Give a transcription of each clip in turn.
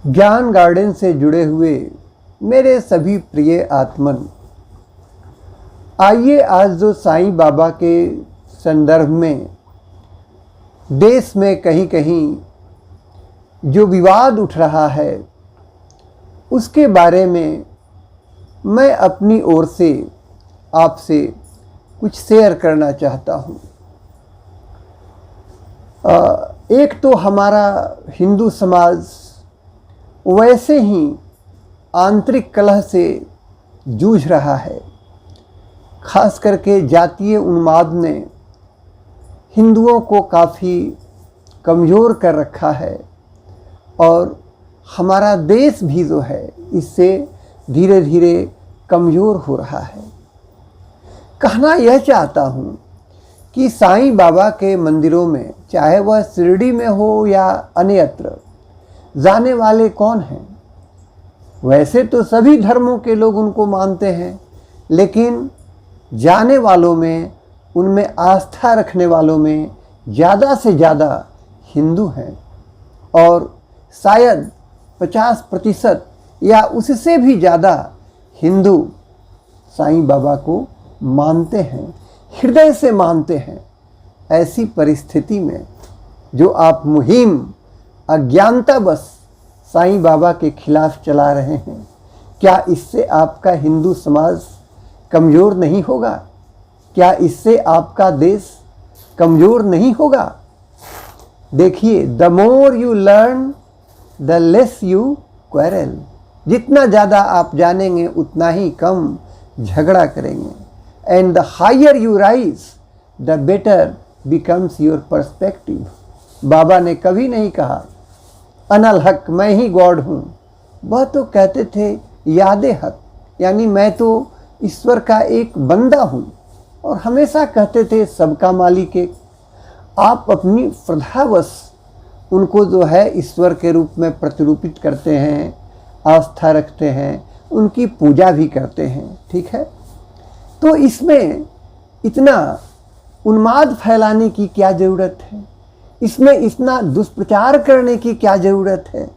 ज्ञान गार्डन से जुड़े हुए मेरे सभी प्रिय आत्मन, आइए आज जो साईं बाबा के संदर्भ में देश में कहीं कहीं जो विवाद उठ रहा है उसके बारे में मैं अपनी ओर से आपसे कुछ शेयर करना चाहता हूँ। एक तो हमारा हिंदू समाज वैसे ही आंतरिक कलह से जूझ रहा है। खास करके जातीय उन्माद ने हिंदुओं को काफ़ी कमज़ोर कर रखा है और हमारा देश भी जो है इससे धीरे धीरे कमज़ोर हो रहा है। कहना यह चाहता हूँ कि साईं बाबा के मंदिरों में, चाहे वह शिरडी में हो या अन्यत्र, जाने वाले कौन हैं? वैसे तो सभी धर्मों के लोग उनको मानते हैं, लेकिन जाने वालों में, उनमें आस्था रखने वालों में ज़्यादा से ज़्यादा हिंदू हैं और शायद 50% या उससे भी ज़्यादा हिंदू साईं बाबा को मानते हैं, हृदय से मानते हैं। ऐसी परिस्थिति में जो आप मुहिम अज्ञानतावश साईं बाबा के खिलाफ चला रहे हैं, क्या इससे आपका हिंदू समाज कमज़ोर नहीं होगा? क्या इससे आपका देश कमज़ोर नहीं होगा? देखिए, the more you learn the less you quarrel. जितना ज़्यादा आप जानेंगे उतना ही कम झगड़ा करेंगे। And the higher you rise the better becomes your perspective. बाबा ने कभी नहीं कहा अनल हक, मैं ही गॉड हूँ। वह तो कहते थे यादे हक, यानी मैं तो ईश्वर का एक बंदा हूँ, और हमेशा कहते थे सबका मालिक एक। आप अपनी श्रद्धावश उनको जो है ईश्वर के रूप में प्रतिरूपित करते हैं, आस्था रखते हैं, उनकी पूजा भी करते हैं, ठीक है। तो इसमें इतना उन्माद फैलाने की क्या ज़रूरत है? इसमें इतना दुष्प्रचार करने की क्या ज़रूरत है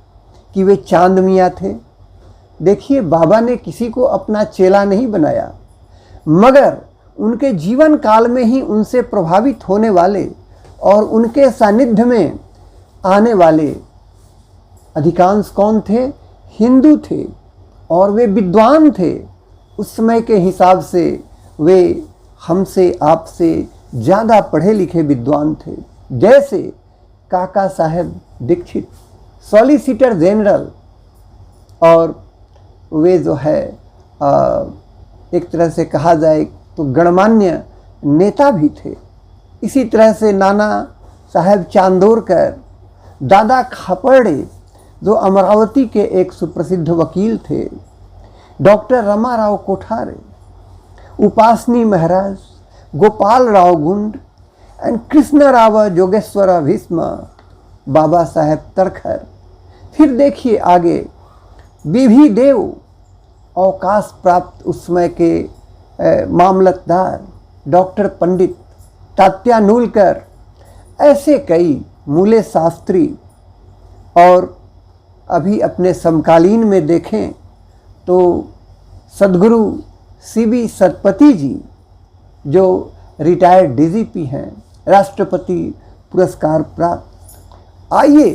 कि वे चांद मियाँ थे? देखिए, बाबा ने किसी को अपना चेला नहीं बनाया, मगर उनके जीवन काल में ही उनसे प्रभावित होने वाले और उनके सानिध्य में आने वाले अधिकांश कौन थे? हिंदू थे, और वे विद्वान थे। उस समय के हिसाब से वे हमसे, आपसे ज़्यादा पढ़े लिखे विद्वान थे। जैसे काका साहेब दीक्षित, सॉलिसिटर जनरल, और वे जो है एक तरह से कहा जाए तो गणमान्य नेता भी थे। इसी तरह से नाना साहेब चांदोरकर, दादा खापर्डे जो अमरावती के एक सुप्रसिद्ध वकील थे, डॉक्टर रमाराव कोठारे, उपासनी महाराज, गोपाल राव गुंड एंड कृष्णराव जोगेश्वर भीष्म, बाबा साहेब तरखर। फिर देखिए आगे, बीभी देव, अवकाश प्राप्त उस समय के मामलतदार, डॉक्टर पंडित तात्यानुलकर, ऐसे कई, मूले शास्त्री। और अभी अपने समकालीन में देखें तो सद्गुरु सीबी सतपति जी, जो रिटायर्ड डीजीपी हैं, राष्ट्रपति पुरस्कार प्राप्त। आइए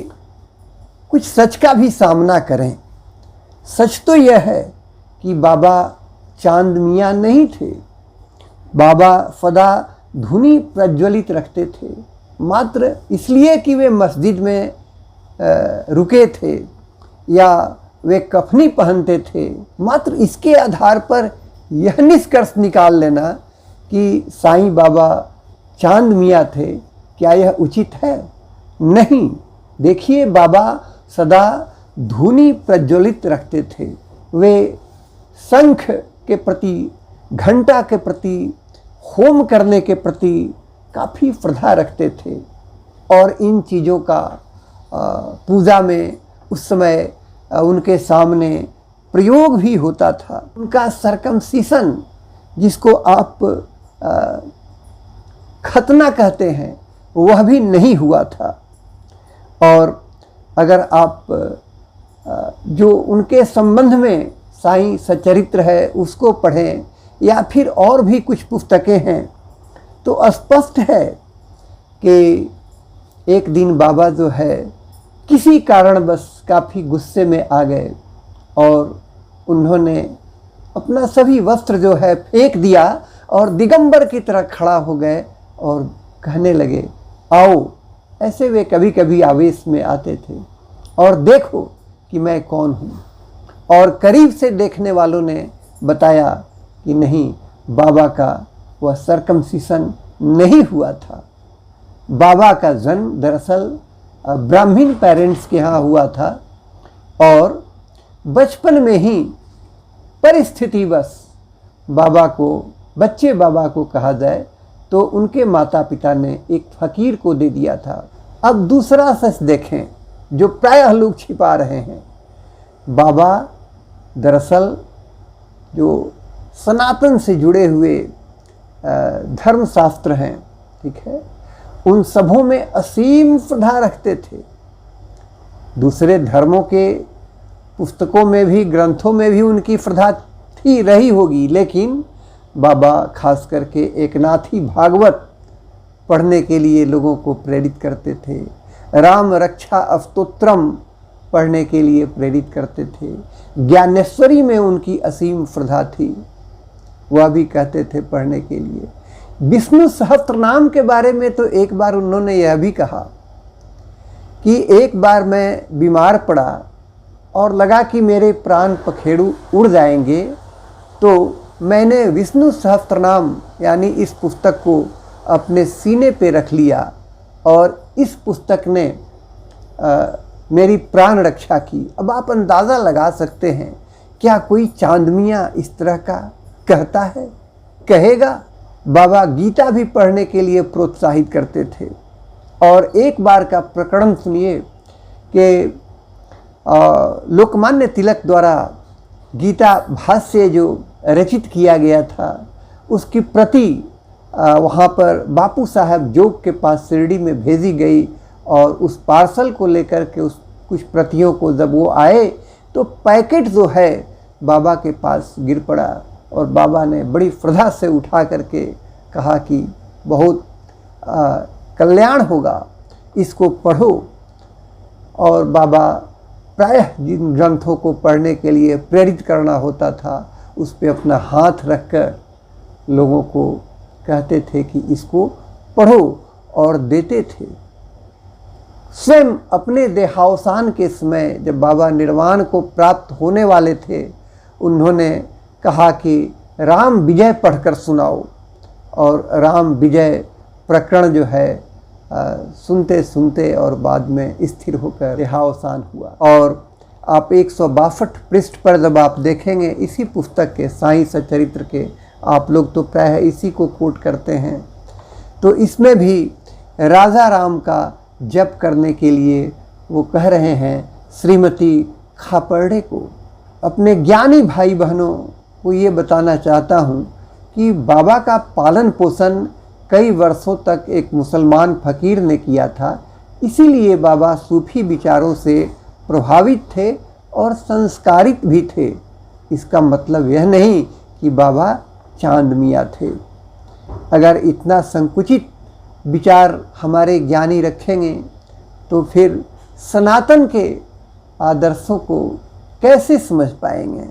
कुछ सच का भी सामना करें। सच तो यह है कि बाबा चांद मियाँ नहीं थे। बाबा सदा धुनी प्रज्वलित रखते थे, मात्र इसलिए कि वे मस्जिद में रुके थे या वे कफनी पहनते थे। मात्र इसके आधार पर यह निष्कर्ष निकाल लेना कि साईं बाबा चांद मियाँ थे, क्या यह उचित है? नहीं। देखिए, बाबा सदा धुनी प्रज्वलित रखते थे। वे शंख के प्रति, घंटा के प्रति, होम करने के प्रति काफ़ी श्रद्धा रखते थे, और इन चीज़ों का पूजा में उस समय उनके सामने प्रयोग भी होता था। उनका सरकमसिशन, जिसको आप खतना कहते हैं, वह भी नहीं हुआ था। और अगर आप जो उनके संबंध में साईं सच्चरित्र है उसको पढ़ें या फिर और भी कुछ पुस्तकें हैं, तो स्पष्ट है कि एक दिन बाबा जो है किसी कारणवश काफ़ी गुस्से में आ गए और उन्होंने अपना सभी वस्त्र जो है फेंक दिया और दिगंबर की तरह खड़ा हो गए और कहने लगे, आओ। ऐसे वे कभी कभी आवेश में आते थे, और देखो कि मैं कौन हूँ। और करीब से देखने वालों ने बताया कि नहीं, बाबा का वह सर्कमसिशन नहीं हुआ था। बाबा का जन्म दरअसल ब्राह्मण पेरेंट्स के यहाँ हुआ था और बचपन में ही परिस्थितिवश बच्चे बाबा को कहा जाए तो उनके माता पिता ने एक फकीर को दे दिया था। अब दूसरा सच देखें जो प्रायः लोग छिपा रहे हैं। बाबा दरअसल जो सनातन से जुड़े हुए धर्मशास्त्र हैं, ठीक है, उन सबों में असीम श्रद्धा रखते थे। दूसरे धर्मों के पुस्तकों में भी, ग्रंथों में भी उनकी श्रद्धा थी, रही होगी, लेकिन बाबा खास करके एकनाथी भागवत पढ़ने के लिए लोगों को प्रेरित करते थे। राम रक्षा अष्टोत्तरम पढ़ने के लिए प्रेरित करते थे। ज्ञानेश्वरी में उनकी असीम श्रद्धा थी, वह भी कहते थे पढ़ने के लिए। विष्णु सहस्त्रनाम के बारे में तो एक बार उन्होंने यह भी कहा कि एक बार मैं बीमार पड़ा और लगा कि मेरे प्राण पखेरु उड़ जाएंगे, तो मैंने विष्णु सहस्त्रनाम यानी इस पुस्तक को अपने सीने पे रख लिया और इस पुस्तक ने मेरी प्राण रक्षा की। अब आप अंदाज़ा लगा सकते हैं, क्या कोई चांदमिया इस तरह का कहता है, कहेगा? बाबा गीता भी पढ़ने के लिए प्रोत्साहित करते थे। और एक बार का प्रकरण सुनिए कि लोकमान्य तिलक द्वारा गीता भाष्य जो रचित किया गया था उसकी प्रति वहाँ पर बापू साहब जोग के पास शिरडी में भेजी गई और उस पार्सल को लेकर के उस कुछ प्रतियों को जब वो आए तो पैकेट जो है बाबा के पास गिर पड़ा और बाबा ने बड़ी श्रद्धा से उठा करके कहा कि बहुत कल्याण होगा, इसको पढ़ो। और बाबा प्रायः जिन ग्रंथों को पढ़ने के लिए प्रेरित करना होता था उस पे अपना हाथ रखकर लोगों को कहते थे कि इसको पढ़ो और देते थे। स्वयं अपने देहावसान के समय जब बाबा निर्वाण को प्राप्त होने वाले थे, उन्होंने कहा कि राम विजय पढ़कर सुनाओ, और राम विजय प्रकरण जो है सुनते सुनते और बाद में स्थिर होकर देहावसान हुआ। और आप 162 पृष्ठ पर जब आप देखेंगे इसी पुस्तक के साईं सच्चरित्र के, आप लोग तो प्रायः इसी को कोट करते हैं, तो इसमें भी राजा राम का जप करने के लिए वो कह रहे हैं श्रीमती खापर्डे को। अपने ज्ञानी भाई बहनों को ये बताना चाहता हूँ कि बाबा का पालन पोषण कई वर्षों तक एक मुसलमान फ़कीर ने किया था, इसीलिए बाबा सूफी विचारों से प्रभावित थे और संस्कारित भी थे। इसका मतलब यह नहीं कि बाबा चांद मियाँ थे। अगर इतना संकुचित विचार हमारे ज्ञानी रखेंगे तो फिर सनातन के आदर्शों को कैसे समझ पाएंगे।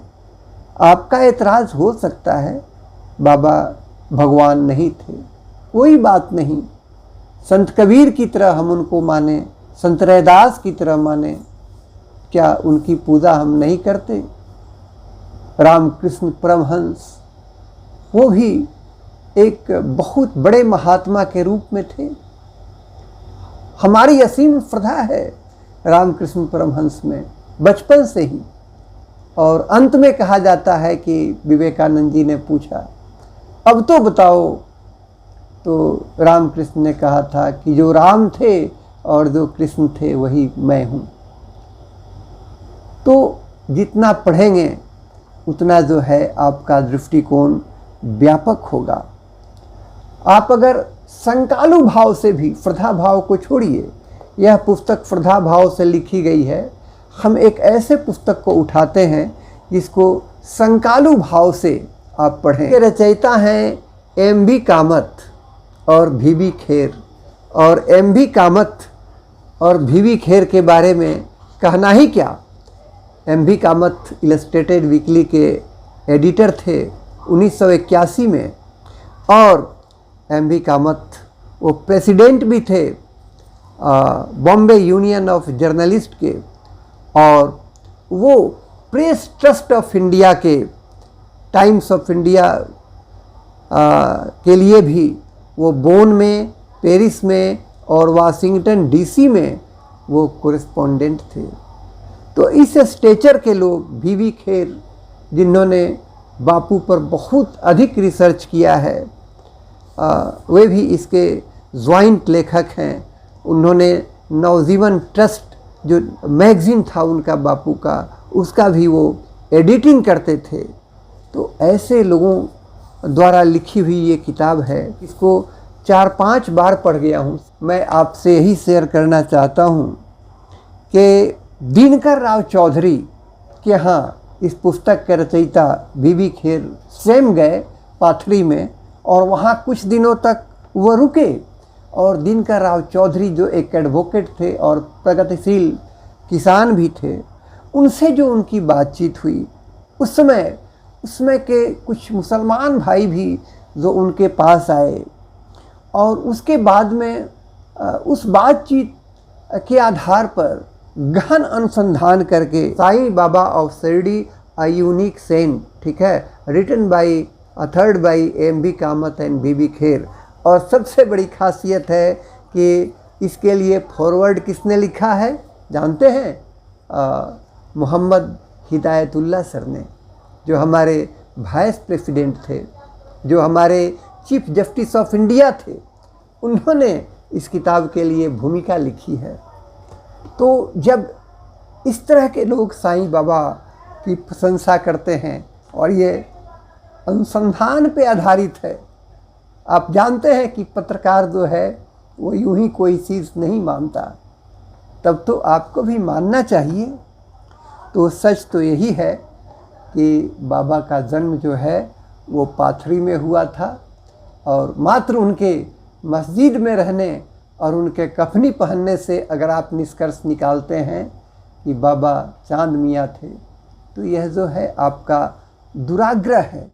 आपका एतराज़ हो सकता है बाबा भगवान नहीं थे, कोई बात नहीं। संत कबीर की तरह हम उनको माने, संत रैदास की तरह माने, क्या उनकी पूजा हम नहीं करते? रामकृष्ण परमहंस वो भी एक बहुत बड़े महात्मा के रूप में थे। हमारी असीम श्रद्धा है रामकृष्ण परमहंस में बचपन से ही। और अंत में कहा जाता है कि विवेकानंद जी ने पूछा, अब तो बताओ, तो रामकृष्ण ने कहा था कि जो राम थे और जो कृष्ण थे वही मैं हूँ। तो जितना पढ़ेंगे उतना जो है आपका दृष्टिकोण व्यापक होगा। आप अगर संकालु भाव से भी, श्रद्धा भाव को छोड़िए, यह पुस्तक श्रद्धा भाव से लिखी गई है, हम एक ऐसे पुस्तक को उठाते हैं जिसको संकालु भाव से आप पढ़ें। के रचयिता हैं एम.बी. कामत और भी.बी. खेर। और एम.बी. कामत और भी.बी. खेर के बारे में कहना ही क्या। एम.बी. कामत इलस्ट्रेटेड वीकली के एडिटर थे 1981 में, और एम.बी. कामत वो प्रेसिडेंट भी थे बॉम्बे यूनियन ऑफ जर्नलिस्ट के, और वो प्रेस ट्रस्ट ऑफ इंडिया के, टाइम्स ऑफ इंडिया के लिए भी वो बोन में, पेरिस में और वाशिंगटन डीसी में वो कोरेस्पोंडेंट थे। तो इस स्टेचर के लोग भी.बी. खेर, जिन्होंने बापू पर बहुत अधिक रिसर्च किया है, वे भी इसके ज्वाइंट लेखक हैं। उन्होंने नवजीवन ट्रस्ट जो मैगज़ीन था उनका बापू का, उसका भी वो एडिटिंग करते थे। तो ऐसे लोगों द्वारा लिखी हुई ये किताब है, इसको 4-5 बार पढ़ गया हूँ। मैं आपसे यही शेयर करना चाहता हूँ कि दिनकर राव चौधरी के यहाँ इस पुस्तक के रचयिता भी.बी. खेर स्वयं गए पाथरी में, और वहाँ कुछ दिनों तक वो रुके। और दिनकर राव चौधरी जो एक एडवोकेट थे और प्रगतिशील किसान भी थे, उनसे जो उनकी बातचीत हुई, उसमें के कुछ मुसलमान भाई भी जो उनके पास आए, और उसके बाद में उस बातचीत के आधार पर गहन अनुसंधान करके Sai Baba of Shirdi a unique saint, ठीक है, written by authored by M B. Kamat and V B. Kher. और सबसे बड़ी खासियत है कि इसके लिए फॉरवर्ड किसने लिखा है जानते हैं? मोहम्मद हिदायतुल्लाह सर ने, जो हमारे वाइस प्रेसिडेंट थे, जो हमारे चीफ जस्टिस ऑफ इंडिया थे, उन्होंने इस किताब के लिए भूमिका लिखी है। तो जब इस तरह के लोग साईं बाबा की प्रशंसा करते हैं और ये अनुसंधान पे आधारित है, आप जानते हैं कि पत्रकार जो है वो यूं ही कोई चीज़ नहीं मानता, तब तो आपको भी मानना चाहिए। तो सच तो यही है कि बाबा का जन्म जो है वो पाथरी में हुआ था, और मात्र उनके मस्जिद में रहने और उनके कफनी पहनने से अगर आप निष्कर्ष निकालते हैं कि बाबा चांद मियाँ थे, तो यह जो है आपका दुराग्रह है।